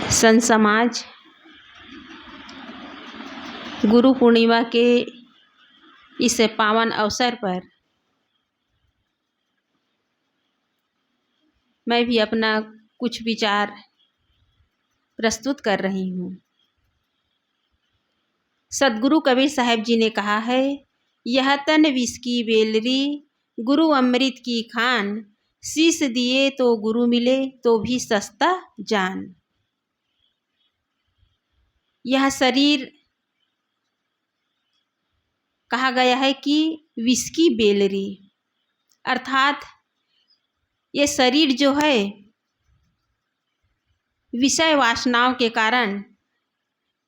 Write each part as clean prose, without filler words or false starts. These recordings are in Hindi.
संत समाज गुरु पूर्णिमा के इस पावन अवसर पर मैं भी अपना कुछ विचार प्रस्तुत कर रही हूँ। सदगुरु कबीर साहब जी ने कहा है, यह तन विष की बेलरी, गुरु अमृत की खान, शीश दिए तो गुरु मिले तो भी सस्ता जान। यह शरीर कहा गया है कि विष की बेलरी, अर्थात ये शरीर जो है विषय वासनाओं के कारण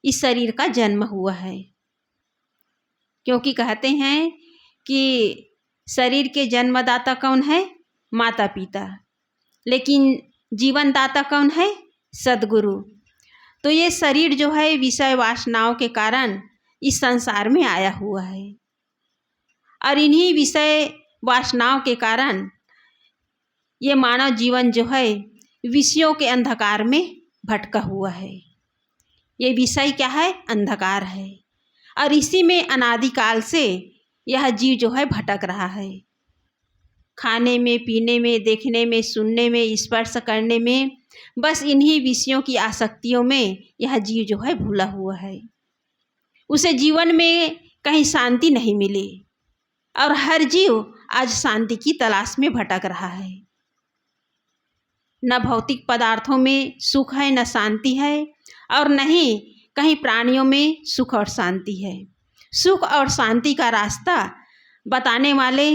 इस शरीर का जन्म हुआ है। क्योंकि कहते हैं कि शरीर के जन्मदाता कौन है? माता पिता। लेकिन जीवन दाता कौन है? सदगुरु। तो ये शरीर जो है विषय वासनाओं के कारण इस संसार में आया हुआ है और इन्हीं विषय वासनाओं के कारण ये मानव जीवन जो है विषयों के अंधकार में भटका हुआ है। ये विषय क्या है? अंधकार है और इसी में अनादिकाल से यह जीव जो है भटक रहा है। खाने में, पीने में, देखने में, सुनने में, स्पर्श करने में, बस इन्हीं विषयों की आसक्तियों में यह जीव जो है भूला हुआ है। उसे जीवन में कहीं शांति नहीं मिली और हर जीव आज शांति की तलाश में भटक रहा है। न भौतिक पदार्थों में सुख है, न शांति है और न ही कहीं प्राणियों में सुख और शांति है। सुख और शांति का रास्ता बताने वाले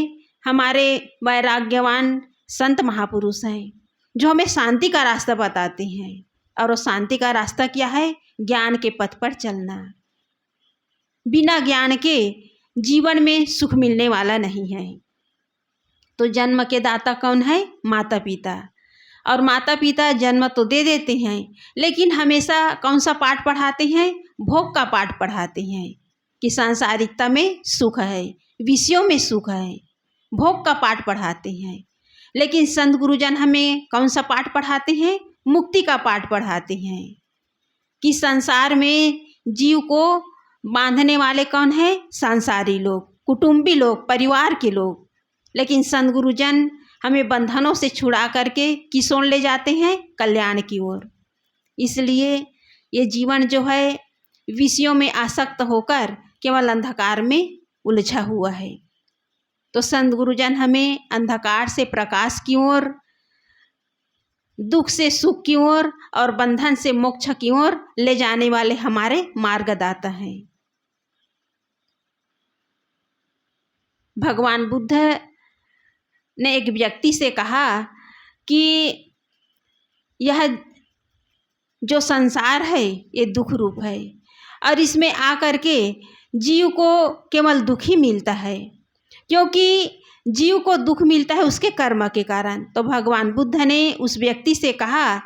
हमारे वैराग्यवान संत महापुरुष हैं, जो हमें शांति का रास्ता बताते हैं। और वो शांति का रास्ता क्या है? ज्ञान के पथ पर चलना। बिना ज्ञान के जीवन में सुख मिलने वाला नहीं है। तो जन्म के दाता कौन है? माता पिता। और माता पिता जन्म तो दे देते हैं, लेकिन हमेशा कौन सा पाठ पढ़ाते हैं? भोग का पाठ पढ़ाते हैं कि सांसारिकता में सुख है, विषयों में सुख है, भोग का पाठ पढ़ाते हैं। लेकिन संत गुरुजन हमें कौन सा पाठ पढ़ाते हैं? मुक्ति का पाठ पढ़ाते हैं कि संसार में जीव को बांधने वाले कौन है? सांसारी लोग, कुटुंबी लोग, परिवार के लोग। लेकिन संत गुरुजन हमें बंधनों से छुड़ा करके किस ओर ले जाते हैं? कल्याण की ओर। इसलिए ये जीवन जो है विषयों में आसक्त होकर केवल अंधकार में उलझा हुआ है। तो संत गुरुजन हमें अंधकार से प्रकाश की ओर, दुख से सुख की ओर और बंधन से मोक्ष की ओर ले जाने वाले हमारे मार्गदाता हैं। भगवान बुद्ध ने एक व्यक्ति से कहा कि यह जो संसार है ये दुख रूप है और इसमें आकर के जीव को केवल दुख ही मिलता है, क्योंकि जीव को दुख मिलता है उसके कर्म के कारण। तो भगवान बुद्ध ने उस व्यक्ति से कहा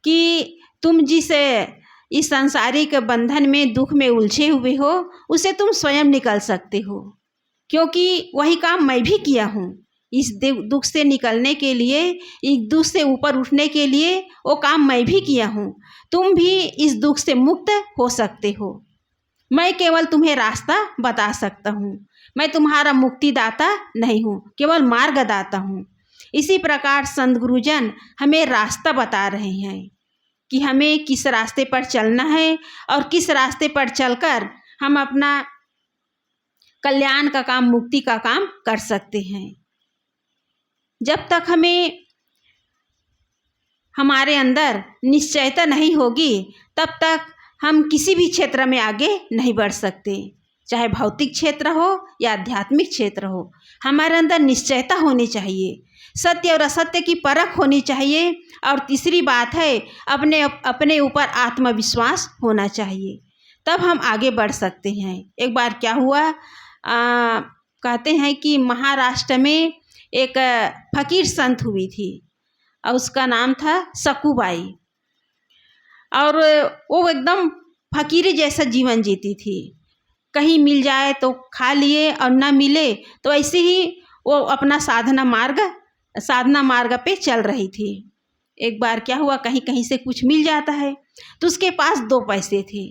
कि तुम जिस इस सांसारिक बंधन में, दुख में उलझे हुए हो, उसे तुम स्वयं निकल सकते हो, क्योंकि वही काम मैं भी किया हूँ। इस दुख से निकलने के लिए, इस दुख से ऊपर उठने के लिए वो काम मैं भी किया हूँ। तुम भी इस दुख से मुक्त हो सकते हो। मैं केवल तुम्हें रास्ता बता सकता हूँ। मैं तुम्हारा मुक्तिदाता नहीं हूँ, केवल मार्गदाता हूँ। इसी प्रकार संत गुरुजन हमें रास्ता बता रहे हैं कि हमें किस रास्ते पर चलना है और किस रास्ते पर चलकर हम अपना कल्याण का काम, मुक्ति का काम कर सकते हैं। जब तक हमें हमारे अंदर निश्चयता नहीं होगी, तब तक हम किसी भी क्षेत्र में आगे नहीं बढ़ सकते। चाहे भौतिक क्षेत्र हो या आध्यात्मिक क्षेत्र हो, हमारे अंदर निश्चयता होनी चाहिए, सत्य और असत्य की परख होनी चाहिए। और तीसरी बात है अपने ऊपर आत्मविश्वास होना चाहिए, तब हम आगे बढ़ सकते हैं। एक बार क्या हुआ, कहते हैं कि महाराष्ट्र में एक फकीर संत हुई थी और उसका नाम था सकूबाई। और वो एकदम फकीरी जैसा जीवन जीती थी। कहीं मिल जाए तो खा लिए और न मिले तो ऐसे ही वो अपना साधना मार्ग पे चल रही थी। एक बार क्या हुआ, कहीं कहीं से कुछ मिल जाता है, तो उसके पास 2 पैसे थे।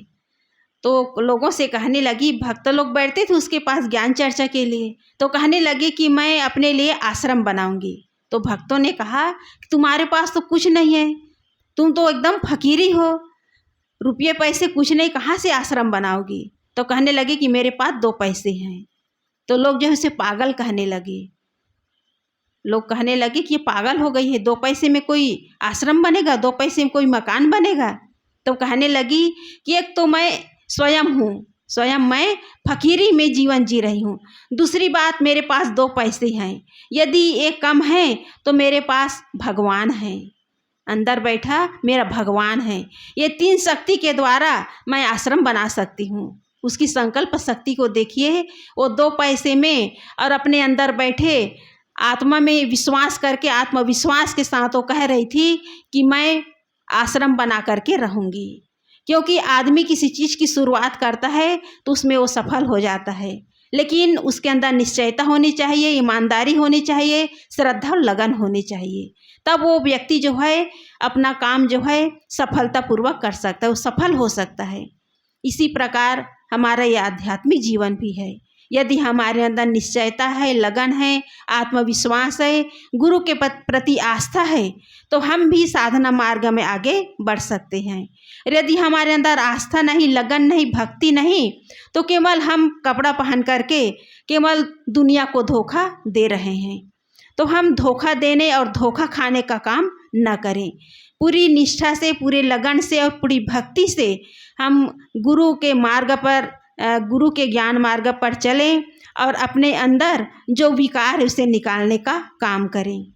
तो लोगों से कहने लगी, भक्त लोग बैठते थे उसके पास ज्ञान चर्चा के लिए, तो कहने लगे कि मैं अपने लिए आश्रम बनाऊंगी। तो भक्तों ने कहा कि तुम्हारे पास तो कुछ नहीं है, तुम तो एकदम फकीरी हो, रुपये पैसे कुछ नहीं, कहाँ से आश्रम बनाओगी। तो कहने लगे कि मेरे पास 2 पैसे हैं। तो लोग जो है उसे पागल कहने लगे। लोग कहने लगे कि ये पागल हो गई है, 2 पैसे में कोई आश्रम बनेगा, 2 पैसे में कोई मकान बनेगा। तो कहने लगी कि एक तो मैं स्वयं हूँ, स्वयं मैं फकीरी में जीवन जी रही हूँ, दूसरी बात मेरे पास 2 पैसे हैं, यदि एक कम है तो मेरे पास भगवान है, अंदर बैठा मेरा भगवान है, ये 3 शक्ति के द्वारा मैं आश्रम बना सकती हूँ। उसकी संकल्प शक्ति को देखिए, वो 2 पैसे में और अपने अंदर बैठे आत्मा में विश्वास करके, आत्मविश्वास के साथ वो कह रही थी कि मैं आश्रम बना करके रहूँगी। क्योंकि आदमी किसी चीज़ की शुरुआत करता है तो उसमें वो सफल हो जाता है, लेकिन उसके अंदर निश्चयता होनी चाहिए, ईमानदारी होनी चाहिए, श्रद्धा और लगन होनी चाहिए, तब वो व्यक्ति जो है अपना काम जो है सफलतापूर्वक कर सकता है, वो सफल हो सकता है। इसी प्रकार हमारा ये आध्यात्मिक जीवन भी है। यदि हमारे अंदर निश्चयता है, लगन है, आत्मविश्वास है, गुरु के प्रति आस्था है, तो हम भी साधना मार्ग में आगे बढ़ सकते हैं। यदि हमारे अंदर आस्था नहीं, लगन नहीं, भक्ति नहीं, तो केवल हम कपड़ा पहन करके केवल दुनिया को धोखा दे रहे हैं। तो हम धोखा देने और धोखा खाने का काम न करें। पूरी निष्ठा से, पूरे लगन से और पूरी भक्ति से हम गुरु के मार्ग पर, गुरु के ज्ञान मार्ग पर चलें और अपने अंदर जो विकार है उसे निकालने का काम करें।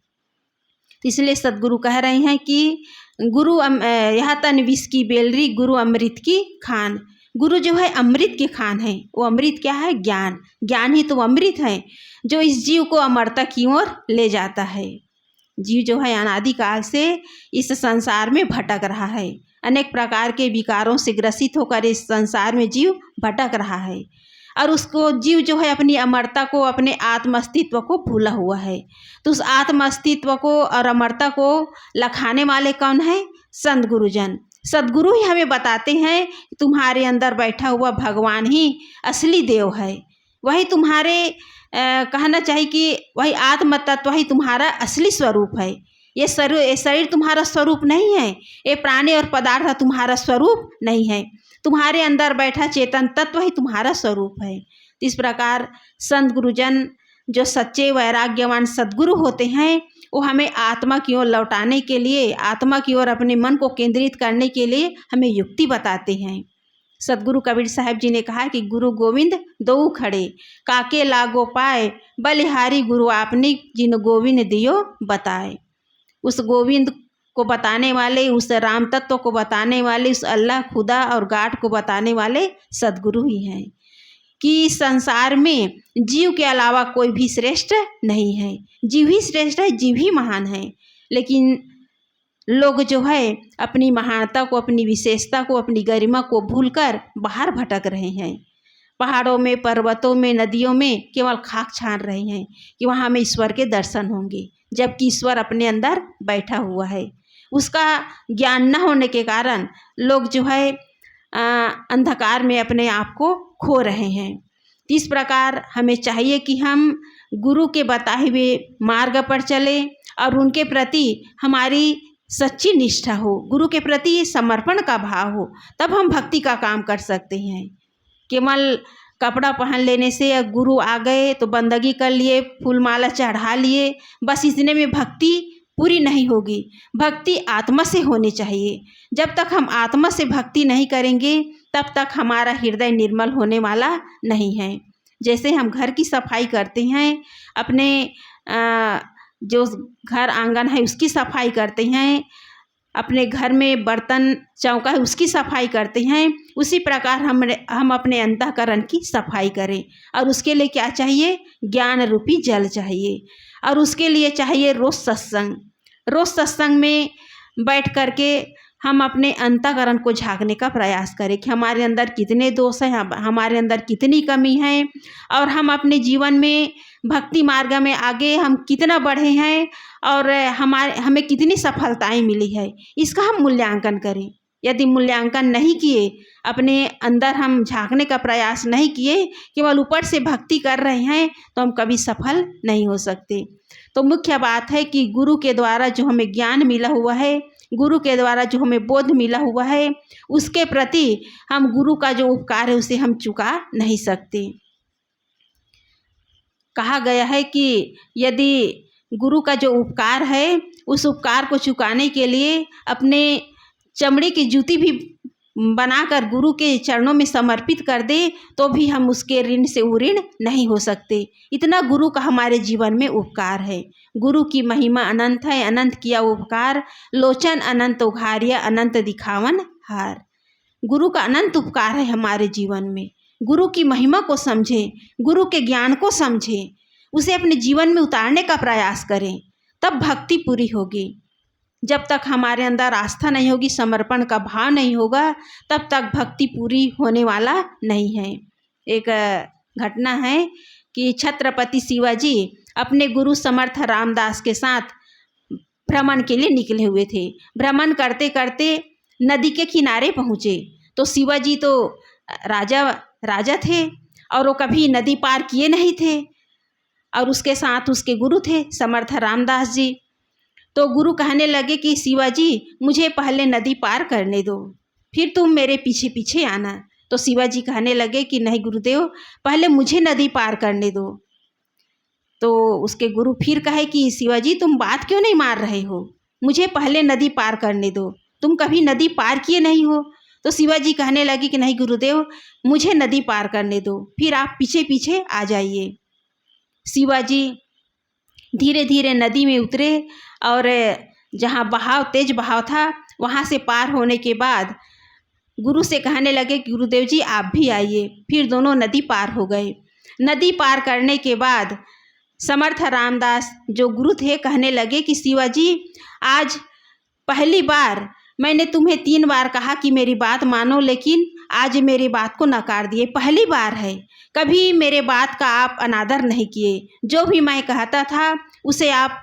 इसलिए सद्गुरु कह रहे हैं कि गुरु यह तन विष की बेलरी, गुरु अमृत की खान। गुरु जो है अमृत के खान है। वो अमृत क्या है? ज्ञान। ज्ञान ही तो अमृत है जो इस जीव को अमरता की ओर ले जाता है। जीव जो है अनादिकाल से इस संसार में भटक रहा है, अनेक प्रकार के विकारों से ग्रसित होकर इस संसार में जीव भटक रहा है, और उसको जीव जो है अपनी अमरता को, अपने आत्म अस्तित्व को भूला हुआ है। तो उस आत्म अस्तित्व को और अमरता को लखाने वाले कौन है? संत गुरुजन। सद्गुरु ही हमें बताते हैं कि तुम्हारे अंदर बैठा हुआ भगवान ही असली देव है, वही तुम्हारे कहना चाहिए कि वही आत्म तत्व ही तुम्हारा असली स्वरूप है। ये शरीर तुम्हारा स्वरूप नहीं है, ये प्राणी और पदार्थ तुम्हारा स्वरूप नहीं है, तुम्हारे अंदर बैठा चेतन तत्व ही तुम्हारा स्वरूप है। इस प्रकार संत गुरुजन जो सच्चे वैराग्यवान सद्गुरु होते हैं, वो हमें आत्मा की ओर लौटाने के लिए, आत्मा की ओर अपने मन को केंद्रित करने के लिए हमें युक्ति बताते हैं। सदगुरु कबीर साहब जी ने कहा कि गुरु गोविंद दो खड़े, काके लागो पाए, बलिहारी गुरु आपने जिन गोविंद दियो बताए। उस गोविंद को बताने वाले, उस राम तत्व को बताने वाले, उस अल्लाह खुदा और गाड को बताने वाले सदगुरु ही हैं। कि संसार में जीव के अलावा कोई भी श्रेष्ठ नहीं है, जीव ही श्रेष्ठ है, जीव ही महान है। लेकिन लोग जो है अपनी महानता को, अपनी विशेषता को, अपनी गरिमा को भूलकर बाहर भटक रहे हैं। पहाड़ों में, पर्वतों में, नदियों में केवल खाक छान रहे हैं कि वहाँ हमें ईश्वर के दर्शन होंगे, जबकि ईश्वर अपने अंदर बैठा हुआ है। उसका ज्ञान न होने के कारण लोग जो है अंधकार में अपने आप को खो रहे हैं। इस प्रकार हमें चाहिए कि हम गुरु के बताए हुए मार्ग पर चलें और उनके प्रति हमारी सच्ची निष्ठा हो, गुरु के प्रति समर्पण का भाव हो, तब हम भक्ति का काम कर सकते हैं। केवल कपड़ा पहन लेने से गुरु आ गए तो बंदगी कर लिए, फूल माला चढ़ा लिए, बस इतने में भक्ति पूरी नहीं होगी। भक्ति आत्मा से होनी चाहिए। जब तक हम आत्मा से भक्ति नहीं करेंगे तब तक हमारा हृदय निर्मल होने वाला नहीं है। जैसे हम घर की सफाई करते हैं, अपने जो घर आंगन है उसकी सफाई करते हैं, अपने घर में बर्तन चौका है उसकी सफाई करते हैं, उसी प्रकार हम अपने अंतःकरण की सफाई करें। और उसके लिए क्या चाहिए? ज्ञान रूपी जल चाहिए। और उसके लिए चाहिए रोज़ सत्संग। रोज़ सत्संग में बैठ करके हम अपने अंतःकरण को झांकने का प्रयास करें कि हमारे अंदर कितने दोष हैं, हमारे अंदर कितनी कमी है, और हम अपने जीवन में भक्ति मार्ग में आगे हम कितना बढ़े हैं और हमें कितनी सफलताएं मिली है, इसका हम मूल्यांकन करें। यदि मूल्यांकन नहीं किए, अपने अंदर हम झांकने का प्रयास नहीं किए, केवल ऊपर से भक्ति कर रहे हैं, तो हम कभी सफल नहीं हो सकते। तो मुख्य बात है कि गुरु के द्वारा जो हमें ज्ञान मिला हुआ है, गुरु के द्वारा जो हमें बोध मिला हुआ है, उसके प्रति हम गुरु का जो उपकार है उसे हम चुका नहीं सकते। कहा गया है कि यदि गुरु का जो उपकार है, उस उपकार को चुकाने के लिए अपने चमड़े की जूती भी बनाकर गुरु के चरणों में समर्पित कर दे, तो भी हम उसके ऋण से उऋण नहीं हो सकते। इतना गुरु का हमारे जीवन में उपकार है। गुरु की महिमा अनंत है, अनंत किया उपकार, लोचन अनंत उघारिया, अनंत दिखावन हार। गुरु का अनंत उपकार है हमारे जीवन में। गुरु की महिमा को समझें, गुरु के ज्ञान को समझें, उसे अपने जीवन में उतारने का प्रयास करें, तब भक्ति पूरी होगी। जब तक हमारे अंदर आस्था नहीं होगी, समर्पण का भाव नहीं होगा, तब तक भक्ति पूरी होने वाला नहीं है। एक घटना है कि छत्रपति शिवाजी अपने गुरु समर्थ रामदास के साथ भ्रमण के लिए निकले हुए थे। भ्रमण करते करते नदी के किनारे पहुँचे, तो शिवाजी तो राजा थे और वो कभी नदी पार किए नहीं थे, और उसके साथ उसके गुरु थे समर्थ रामदास जी। तो गुरु कहने लगे कि शिवाजी, मुझे पहले नदी पार करने दो, फिर तुम मेरे पीछे पीछे आना। तो शिवाजी कहने लगे कि नहीं गुरुदेव, पहले मुझे नदी पार करने दो। तो उसके गुरु फिर कहे कि शिवाजी, तुम बात क्यों नहीं मार रहे हो, मुझे पहले नदी पार करने दो, तुम कभी नदी पार किए नहीं हो। तो शिवाजी कहने लगे कि नहीं गुरुदेव, मुझे नदी पार करने दो, फिर आप पीछे पीछे आ जाइए। शिवाजी धीरे धीरे नदी में उतरे और जहाँ तेज बहाव था, वहाँ से पार होने के बाद गुरु से कहने लगे कि गुरुदेव जी आप भी आइए। फिर दोनों नदी पार हो गए। नदी पार करने के बाद समर्थ रामदास जो गुरु थे कहने लगे कि शिवाजी, आज पहली बार मैंने तुम्हें 3 बार कहा कि मेरी बात मानो, लेकिन आज मेरी बात को नकार दिए। पहली बार है, कभी मेरे बात का आप अनादर नहीं किए। जो भी मैं कहता था उसे आप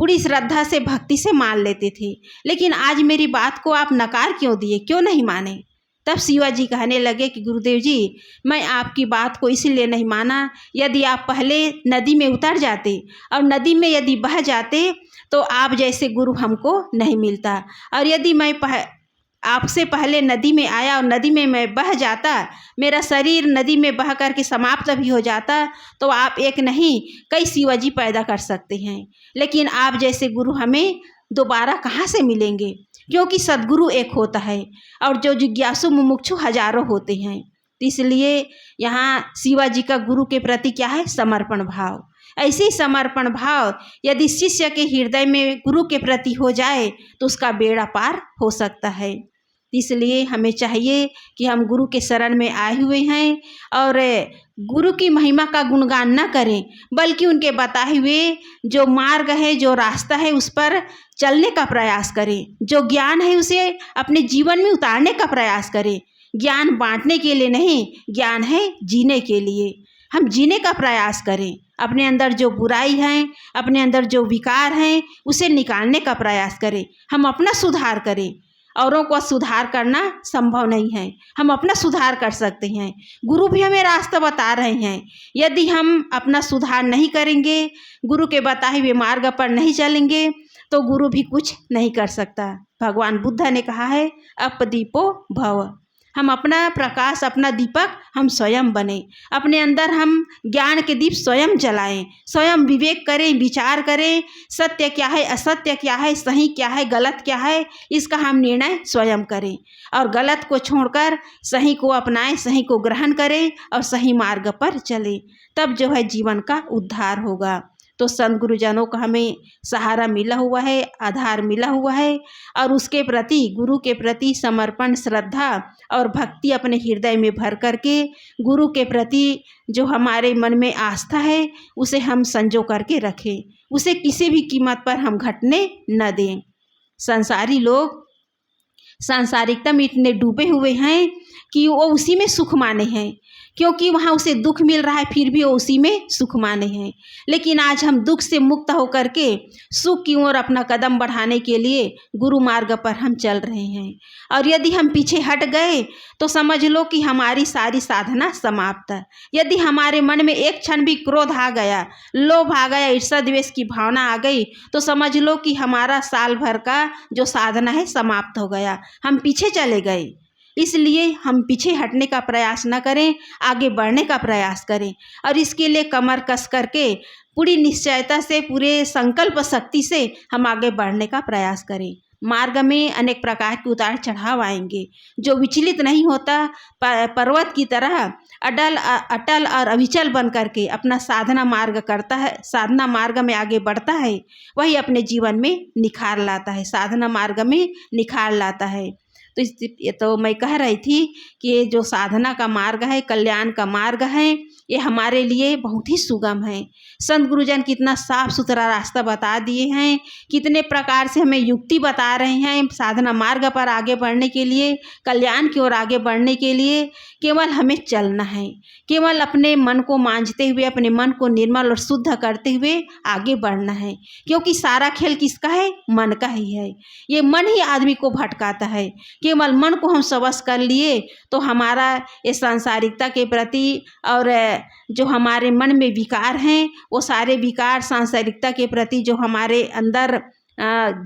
पूरी श्रद्धा से, भक्ति से मान लेते थे, लेकिन आज मेरी बात को आप नकार क्यों दिए, क्यों नहीं माने। तब शिवाजी कहने लगे कि गुरुदेव जी, मैं आपकी बात को इसलिए नहीं माना, यदि आप पहले नदी में उतर जाते और नदी में यदि बह जाते तो आप जैसे गुरु हमको नहीं मिलता, और यदि मैं आपसे पहले नदी में आया और नदी में मैं बह जाता, मेरा शरीर नदी में बह करके समाप्त भी हो जाता, तो आप एक नहीं कई शिवाजी पैदा कर सकते हैं, लेकिन आप जैसे गुरु हमें दोबारा कहाँ से मिलेंगे, क्योंकि सद्गुरु एक होता है और जो जिज्ञासु मुमुक्षु हजारों होते हैं। इसलिए यहाँ शिवाजी का गुरु के प्रति क्या है, समर्पण भाव। ऐसे ही समर्पण भाव यदि शिष्य के हृदय में गुरु के प्रति हो जाए तो उसका बेड़ा पार हो सकता है। इसलिए हमें चाहिए कि हम गुरु के शरण में आए हुए हैं और गुरु की महिमा का गुणगान न करें, बल्कि उनके बताए हुए जो मार्ग है, जो रास्ता है, उस पर चलने का प्रयास करें। जो ज्ञान है उसे अपने जीवन में उतारने का प्रयास करें। ज्ञान बांटने के लिए नहीं, ज्ञान है जीने के लिए। हम जीने का प्रयास करें। अपने अंदर जो बुराई है, अपने अंदर जो विकार हैं, उसे निकालने का प्रयास करें। हम अपना सुधार करें। औरों को सुधार करना संभव नहीं है, हम अपना सुधार कर सकते हैं। गुरु भी हमें रास्ता बता रहे हैं। यदि हम अपना सुधार नहीं करेंगे, गुरु के बताए हुए मार्ग पर नहीं चलेंगे, तो गुरु भी कुछ नहीं कर सकता। भगवान बुद्ध ने कहा है, अपदीपो भव। हम अपना प्रकाश, अपना दीपक हम स्वयं बने। अपने अंदर हम ज्ञान के दीप स्वयं जलाएं, स्वयं विवेक करें, विचार करें, सत्य क्या है, असत्य क्या है, सही क्या है, गलत क्या है, इसका हम निर्णय स्वयं करें और गलत को छोड़कर सही को अपनाएं, सही को ग्रहण करें और सही मार्ग पर चलें। तब जो है जीवन का उद्धार होगा। तो संत गुरुजनों का हमें सहारा मिला हुआ है, आधार मिला हुआ है, और उसके प्रति, गुरु के प्रति समर्पण, श्रद्धा और भक्ति अपने हृदय में भर करके गुरु के प्रति जो हमारे मन में आस्था है उसे हम संजो करके रखें, उसे किसी भी कीमत पर हम घटने न दें। संसारी लोग सांसारिकता में इतने डूबे हुए हैं कि वो उसी में सुख माने हैं, क्योंकि वहाँ उसे दुख मिल रहा है फिर भी वो उसी में सुख माने हैं। लेकिन आज हम दुख से मुक्त होकर के सुख की ओर अपना कदम बढ़ाने के लिए गुरु मार्ग पर हम चल रहे हैं। और यदि हम पीछे हट गए तो समझ लो कि हमारी सारी साधना समाप्त है। यदि हमारे मन में एक क्षण भी क्रोध आ गया, लोभ आ गया, ईर्ष्या द्वेष की भावना आ गई, तो समझ लो कि हमारा साल भर का जो साधना है समाप्त हो गया, हम पीछे चले गए। इसलिए हम पीछे हटने का प्रयास न करें, आगे बढ़ने का प्रयास करें। और इसके लिए कमर कस करके पूरी निश्चयता से, पूरे संकल्प शक्ति से हम आगे बढ़ने का प्रयास करें। मार्ग में अनेक प्रकार के उतार चढ़ाव आएंगे, जो विचलित नहीं होता, पर्वत की तरह अटल और अविचल बन करके अपना साधना मार्ग करता है, साधना मार्ग में आगे बढ़ता है, वही अपने जीवन में निखार लाता है, साधना मार्ग में निखार लाता है। तो मैं कह रही थी कि ये जो साधना का मार्ग है, कल्याण का मार्ग है, ये हमारे लिए बहुत ही सुगम है। संत गुरुजन कितना साफ सुथरा रास्ता बता दिए हैं, कितने प्रकार से हमें युक्ति बता रहे हैं साधना मार्ग पर आगे बढ़ने के लिए, कल्याण की ओर आगे बढ़ने के लिए। केवल हमें चलना है, केवल अपने मन को मांझते हुए, अपने मन को निर्मल और शुद्ध करते हुए आगे बढ़ना है, क्योंकि सारा खेल किसका है? मन का ही है। ये मन ही आदमी को भटकाता है। केवल मन को हम वश कर लिए तो हमारा ये सांसारिकता के प्रति और जो हमारे मन में विकार हैं, वो सारे विकार सांसारिकता के प्रति जो हमारे अंदर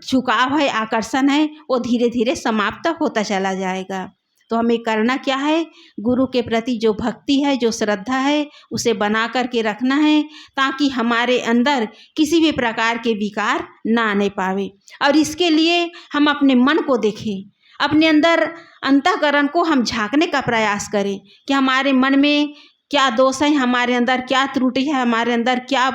झुकाव है, आकर्षण है, वो धीरे धीरे समाप्त होता चला जाएगा। तो हमें करना क्या है? गुरु के प्रति जो भक्ति है, जो श्रद्धा है, उसे बना करके रखना है, ताकि हमारे अंदर किसी भी प्रकार के विकार ना आने पावे। और इसके लिए हम अपने मन को देखें, अपने अंदर अंतःकरण को हम झांकने का प्रयास करें कि हमारे मन में क्या दोष है, हमारे अंदर क्या त्रुटि है, हमारे अंदर क्या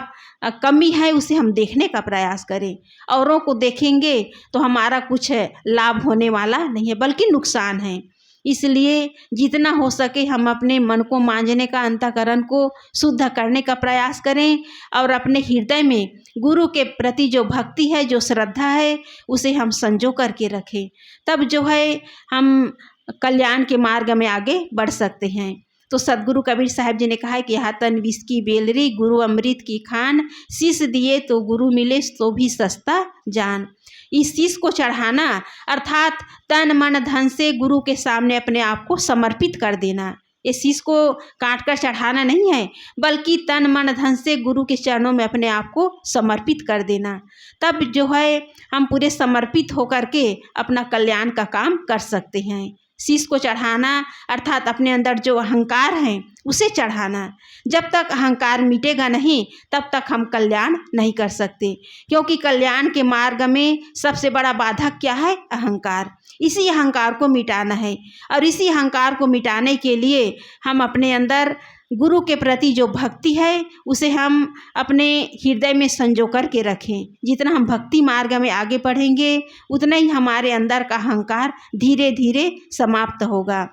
कमी है, उसे हम देखने का प्रयास करें। औरों को देखेंगे तो हमारा कुछ लाभ होने वाला नहीं है, बल्कि नुकसान है। इसलिए जितना हो सके हम अपने मन को मांझने का, अंतःकरण को शुद्ध करने का प्रयास करें, और अपने हृदय में गुरु के प्रति जो भक्ति है, जो श्रद्धा है, उसे हम संजो करके रखें। तब जो है हम कल्याण के मार्ग में आगे बढ़ सकते हैं। तो सदगुरु कबीर साहब जी ने कहा है कि यहाँ तन विष की बेलरी, गुरु अमृत की खान, शीश दिए तो गुरु मिले तो भी सस्ता जान। इस शीश को चढ़ाना अर्थात तन मन धन से गुरु के सामने अपने आप को समर्पित कर देना। ये शीश को काट कर चढ़ाना नहीं है, बल्कि तन मन धन से गुरु के चरणों में अपने आप को समर्पित कर देना। तब जो है हम पूरे समर्पित होकर के अपना कल्याण का काम कर सकते हैं। शीश को चढ़ाना अर्थात अपने अंदर जो अहंकार है उसे चढ़ाना। जब तक अहंकार मिटेगा नहीं, तब तक हम कल्याण नहीं कर सकते, क्योंकि कल्याण के मार्ग में सबसे बड़ा बाधक क्या है? अहंकार। इसी अहंकार को मिटाना है, और इसी अहंकार को मिटाने के लिए हम अपने अंदर गुरु के प्रति जो भक्ति है उसे हम अपने हृदय में संजो कर के रखें। जितना हम भक्ति मार्ग में आगे बढ़ेंगे, उतना ही हमारे अंदर का अहंकार धीरे धीरे समाप्त होगा।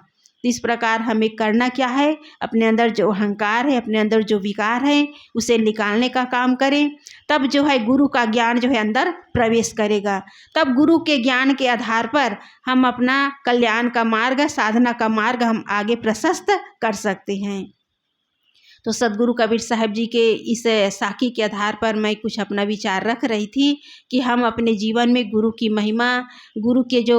इस प्रकार हमें करना क्या है? अपने अंदर जो अहंकार है, अपने अंदर जो विकार है, उसे निकालने का काम करें। तब जो है गुरु का ज्ञान जो है अंदर प्रवेश करेगा। तब गुरु के ज्ञान के आधार पर हम अपना कल्याण का मार्ग, साधना का मार्ग हम आगे प्रशस्त कर सकते हैं। तो सदगुरु कबीर साहब जी के इस साखी के आधार पर मैं कुछ अपना विचार रख रही थी कि हम अपने जीवन में गुरु की महिमा, गुरु के जो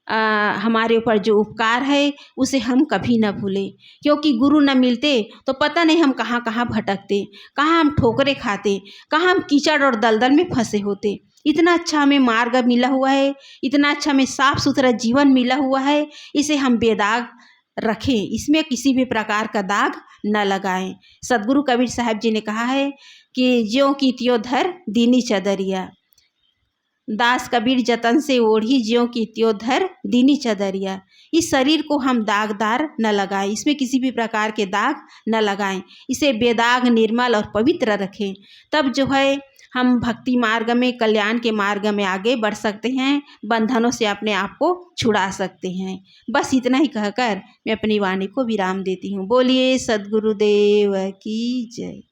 हमारे ऊपर जो उपकार है, उसे हम कभी न भूलें। क्योंकि गुरु न मिलते तो पता नहीं हम कहाँ कहाँ भटकते, कहाँ हम ठोकरे खाते, कहाँ हम कीचड़ और दलदल में फंसे होते। इतना अच्छा हमें मार्ग मिला हुआ है, इतना अच्छा हमें साफ सुथरा जीवन मिला हुआ है, इसे हम बेदाग रखें, इसमें किसी भी प्रकार का दाग न लगाएं। सदगुरु कबीर साहब जी ने कहा है कि ज्यों की त्यों धर दीनी चदरिया, दास कबीर जतन से ओढ़ी ज्यों की त्यों धर दीनी चदरिया। इस शरीर को हम दागदार न लगाएं, इसमें किसी भी प्रकार के दाग न लगाएं, इसे बेदाग, निर्मल और पवित्र रखें। तब जो है हम भक्ति मार्ग में, कल्याण के मार्ग में आगे बढ़ सकते हैं, बंधनों से अपने आप को छुड़ा सकते हैं। बस इतना ही कहकर मैं अपनी वाणी को विराम देती हूँ। बोलिए सद्गुरुदेव की जय।